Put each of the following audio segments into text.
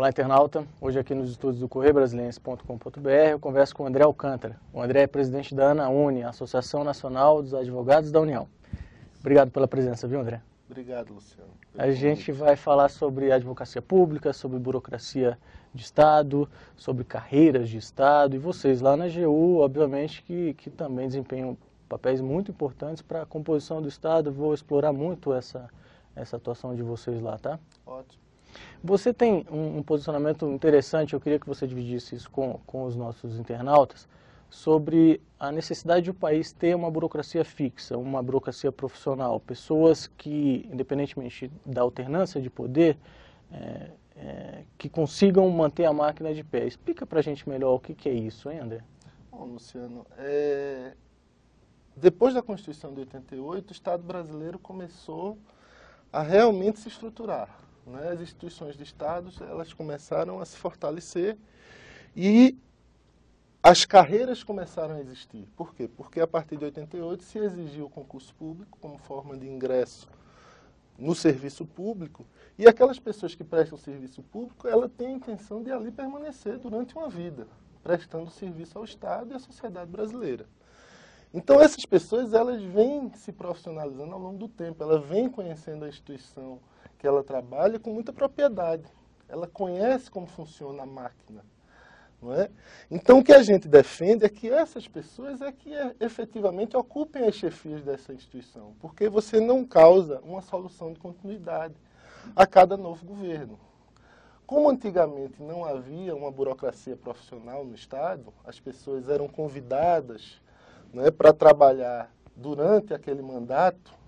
Olá, internauta. Hoje aqui nos estúdios do correiobrasiliense.com.br eu converso com o André Alcântara. O André é presidente da ANAUNE, Associação Nacional dos Advogados da União. Obrigado pela presença, viu, André? Obrigado, Luciano. A gente vai falar sobre advocacia pública, sobre burocracia de Estado, sobre carreiras de Estado, e vocês lá na AGU, obviamente, que também desempenham papéis muito importantes para a composição do Estado. Vou explorar muito essa atuação de vocês lá, tá? Ótimo. Você tem um posicionamento interessante, eu queria que você dividisse isso com os nossos internautas, sobre a necessidade de o país ter uma burocracia fixa, uma burocracia profissional, pessoas que, independentemente da alternância de poder, que consigam manter a máquina de pé. Explica pra gente melhor o que é isso, hein, André? Bom, Luciano, depois da Constituição de 88, o Estado brasileiro começou a realmente se estruturar. Né? As instituições de Estado, elas começaram a se fortalecer e as carreiras começaram a existir. Por quê? Porque a partir de 88 se exigiu o concurso público como forma de ingresso no serviço público, e aquelas pessoas que prestam serviço público, ela tem a intenção de ali permanecer durante uma vida, prestando serviço ao Estado e à sociedade brasileira. Então essas pessoas, elas vêm se profissionalizando ao longo do tempo, ela vem conhecendo a instituição que ela trabalha com muita propriedade, ela conhece como funciona a máquina. Não é? Então o que a gente defende é que essas pessoas efetivamente ocupem as chefias dessa instituição, porque você não causa uma solução de continuidade a cada novo governo. Como antigamente não havia uma burocracia profissional no Estado, as pessoas eram convidadas, não é, para trabalhar durante aquele mandato,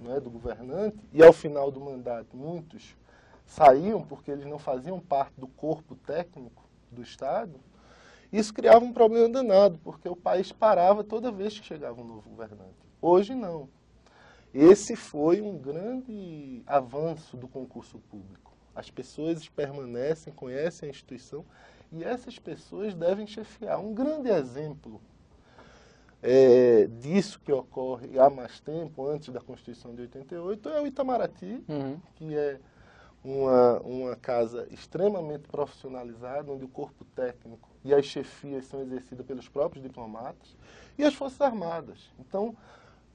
não é, do governante, e ao final do mandato muitos saíam porque eles não faziam parte do corpo técnico do Estado. Isso criava um problema danado, porque o país parava toda vez que chegava um novo governante. Hoje não. Esse foi um grande avanço do concurso público. As pessoas permanecem, conhecem a instituição, e essas pessoas devem chefiar. Um grande exemplo disso que ocorre há mais tempo, antes da Constituição de 88, é o Itamaraty, que é uma casa extremamente profissionalizada, onde o corpo técnico e as chefias são exercidas pelos próprios diplomatas, e as Forças Armadas. Então,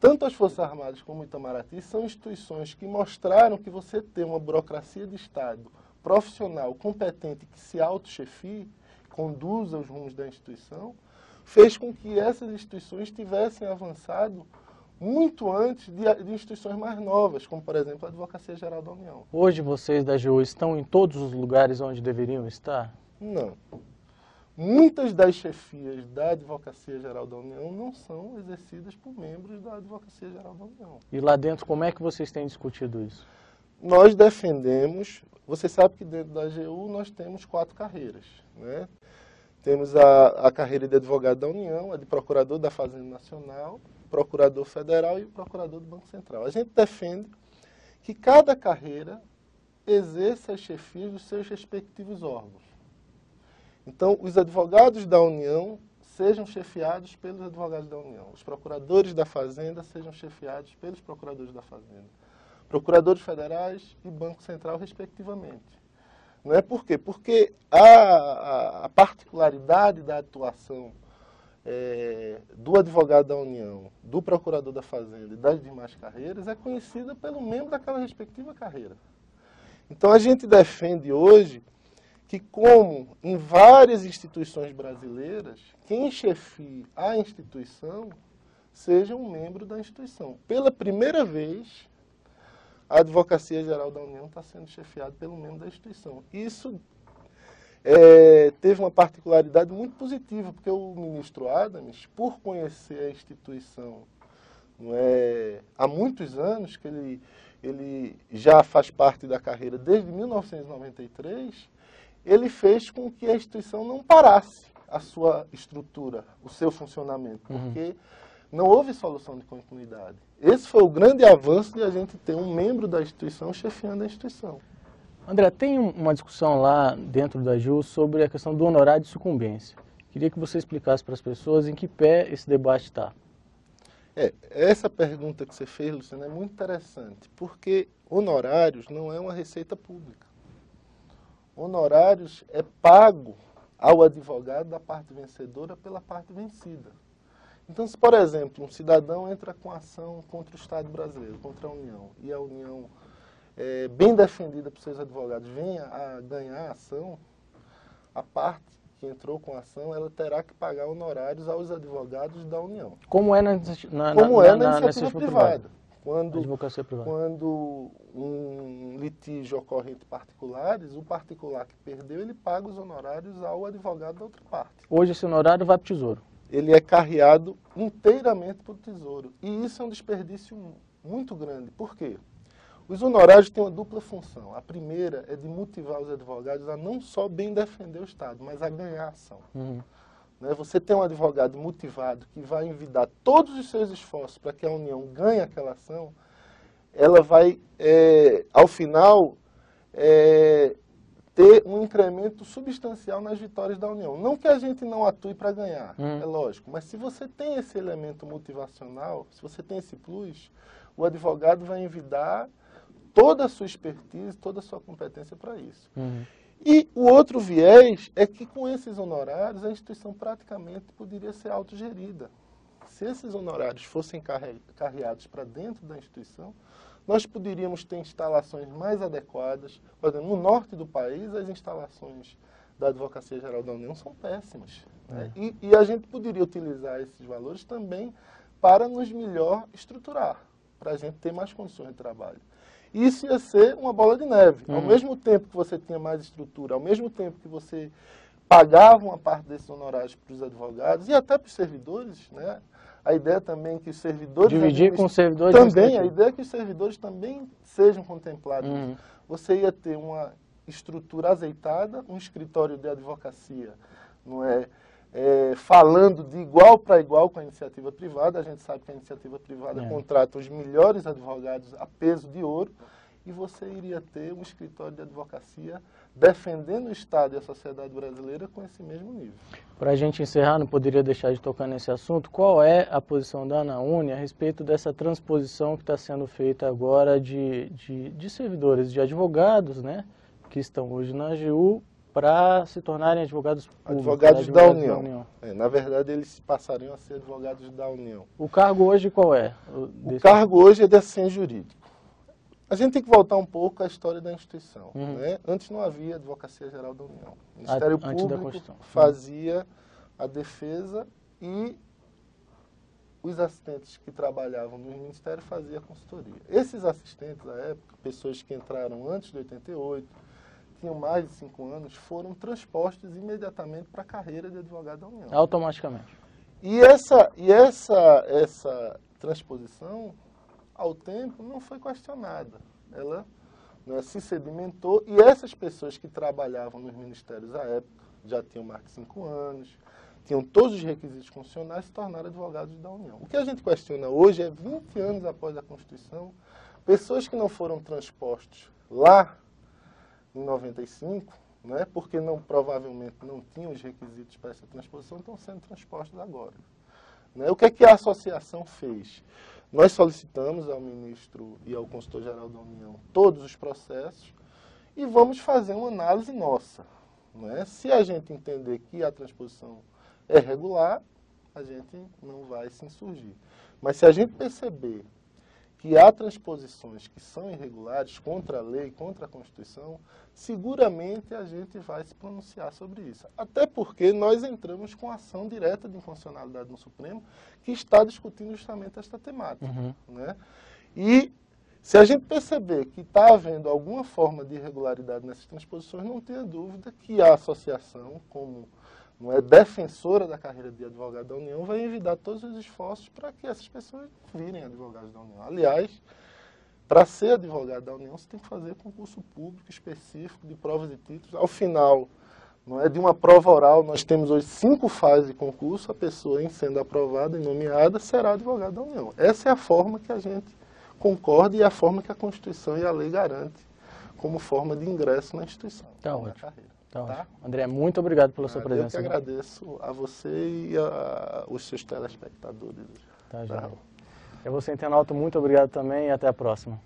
tanto as Forças Armadas como o Itamaraty são instituições que mostraram que você ter uma burocracia de Estado profissional, competente, que se autochefie, conduza os rumos da instituição, fez com que essas instituições tivessem avançado muito antes de instituições mais novas, como, por exemplo, a Advocacia Geral da União. Hoje vocês da AGU estão em todos os lugares onde deveriam estar? Não. Muitas das chefias da Advocacia Geral da União não são exercidas por membros da Advocacia Geral da União. E lá dentro, como é que vocês têm discutido isso? Nós defendemos, você sabe que dentro da AGU nós temos 4 carreiras, né? Temos a carreira de advogado da União, a de procurador da Fazenda Nacional, procurador federal e procurador do Banco Central. A gente defende que cada carreira exerça as chefias dos seus respectivos órgãos. Então, os advogados da União sejam chefiados pelos advogados da União. Os procuradores da Fazenda sejam chefiados pelos procuradores da Fazenda. Procuradores federais e Banco Central, respectivamente. Não é por quê? Porque a particularidade da atuação do advogado da União, do procurador da Fazenda e das demais carreiras é conhecida pelo membro daquela respectiva carreira. Então a gente defende hoje que, como em várias instituições brasileiras, quem chefie a instituição seja um membro da instituição. Pela primeira vez, a Advocacia Geral da União está sendo chefiada pelo membro da instituição. Isso teve uma particularidade muito positiva, porque o ministro Adams, por conhecer a instituição há muitos anos, que ele já faz parte da carreira desde 1993, ele fez com que a instituição não parasse a sua estrutura, o seu funcionamento, porque não houve solução de continuidade. Esse foi o grande avanço de a gente ter um membro da instituição chefiando a instituição. André, tem uma discussão lá dentro da AGU sobre a questão do honorário de sucumbência. Queria que você explicasse para as pessoas em que pé esse debate está. Essa pergunta que você fez, Luciano, é muito interessante, porque honorários não é uma receita pública. honorários é pago ao advogado da parte vencedora pela parte vencida. Então, se, por exemplo, um cidadão entra com ação contra o Estado brasileiro, contra a União, e a União, bem defendida por seus advogados, venha a ganhar a ação, a parte que entrou com a ação, ela terá que pagar honorários aos advogados da União. Como é na iniciativa privada. Advocacia privada. Quando um litígio ocorre entre particulares, o particular que perdeu, ele paga os honorários ao advogado da outra parte. Hoje esse honorário vai para o Tesouro. Ele é carreado inteiramente para o Tesouro. E isso é um desperdício muito grande. Por quê? Os honorários têm uma dupla função. A primeira é de motivar os advogados a não só bem defender o Estado, mas a ganhar a ação. Você tem um advogado motivado que vai envidar todos os seus esforços para que a União ganhe aquela ação, ela vai, ao final, ter um incremento substancial nas vitórias da União. Não que a gente não atue para ganhar, é lógico, mas se você tem esse elemento motivacional, se você tem esse plus, o advogado vai envidar toda a sua expertise, toda a sua competência para isso. E o outro viés é que com esses honorários a instituição praticamente poderia ser autogerida. Se esses honorários fossem carreados para dentro da instituição, nós poderíamos ter instalações mais adequadas. Por exemplo, no norte do país, as instalações da Advocacia Geral da União são péssimas. E a gente poderia utilizar esses valores também para nos melhor estruturar, para a gente ter mais condições de trabalho. Isso ia ser uma bola de neve. Ao mesmo tempo que você tinha mais estrutura, ao mesmo tempo que você pagava uma parte desses honorários para os advogados e até para os servidores, né? A ideia também é que os servidores... Dividir com os servidores... Também, a ideia é que os servidores também sejam contemplados. Você ia ter uma estrutura azeitada, um escritório de advocacia, não é? Falando de igual para igual com a iniciativa privada. A gente sabe que a iniciativa privada contrata os melhores advogados a peso de ouro, e você iria ter um escritório de advocacia defendendo o Estado e a sociedade brasileira com esse mesmo nível. Para a gente encerrar, não poderia deixar de tocar nesse assunto. Qual é a posição da ANAUNE a respeito dessa transposição que está sendo feita agora de servidores, de advogados, né, que estão hoje na AGU, para se tornarem advogados públicos? Advogados da União. Na verdade, eles passariam a ser advogados da União. O cargo hoje qual é? O cargo hoje é de assistente jurídico. A gente tem que voltar um pouco à história da instituição. Né? Antes não havia Advocacia Geral da União. O Ministério Público fazia a defesa e os assistentes que trabalhavam no Ministério faziam a consultoria. Esses assistentes, na época, pessoas que entraram antes de 88, tinham mais de 5 anos, foram transpostos imediatamente para a carreira de advogado da União. Automaticamente. E essa transposição, ao tempo, não foi questionada. Ela se sedimentou, e essas pessoas que trabalhavam nos ministérios à época, já tinham mais de 5 anos, tinham todos os requisitos constitucionais, se tornaram advogados da União. O que a gente questiona hoje é, 20 anos após a Constituição, pessoas que não foram transpostos lá em 95, né, porque provavelmente não tinham os requisitos para essa transposição, estão sendo transpostos agora. Né? O que é que a associação fez? Nós solicitamos ao ministro e ao consultor-geral da União todos os processos e vamos fazer uma análise nossa. Né? Se a gente entender que a transposição é regular, a gente não vai se insurgir. Mas se a gente perceber que há transposições que são irregulares contra a lei, contra a Constituição, seguramente a gente vai se pronunciar sobre isso. Até porque nós entramos com ação direta de inconstitucionalidade no Supremo, que está discutindo justamente esta temática. Né? E se a gente perceber que está havendo alguma forma de irregularidade nessas transposições, não tenha dúvida que a associação, como não é defensora da carreira de advogado da União, vai envidar todos os esforços para que essas pessoas virem advogados da União. Aliás, para ser advogado da União, você tem que fazer concurso público específico de provas e títulos. Ao final, não é, de uma prova oral, nós temos hoje 5 fases de concurso, a pessoa, em sendo aprovada e nomeada, será advogado da União. Essa é a forma que a gente concorda e é a forma que a Constituição e a lei garante como forma de ingresso na instituição. Tá ótimo. Carreira. Tá? André, muito obrigado pela sua presença. Eu que agradeço a você e os seus telespectadores. Tá, João. Eu vou ser internauta, muito obrigado também e até a próxima.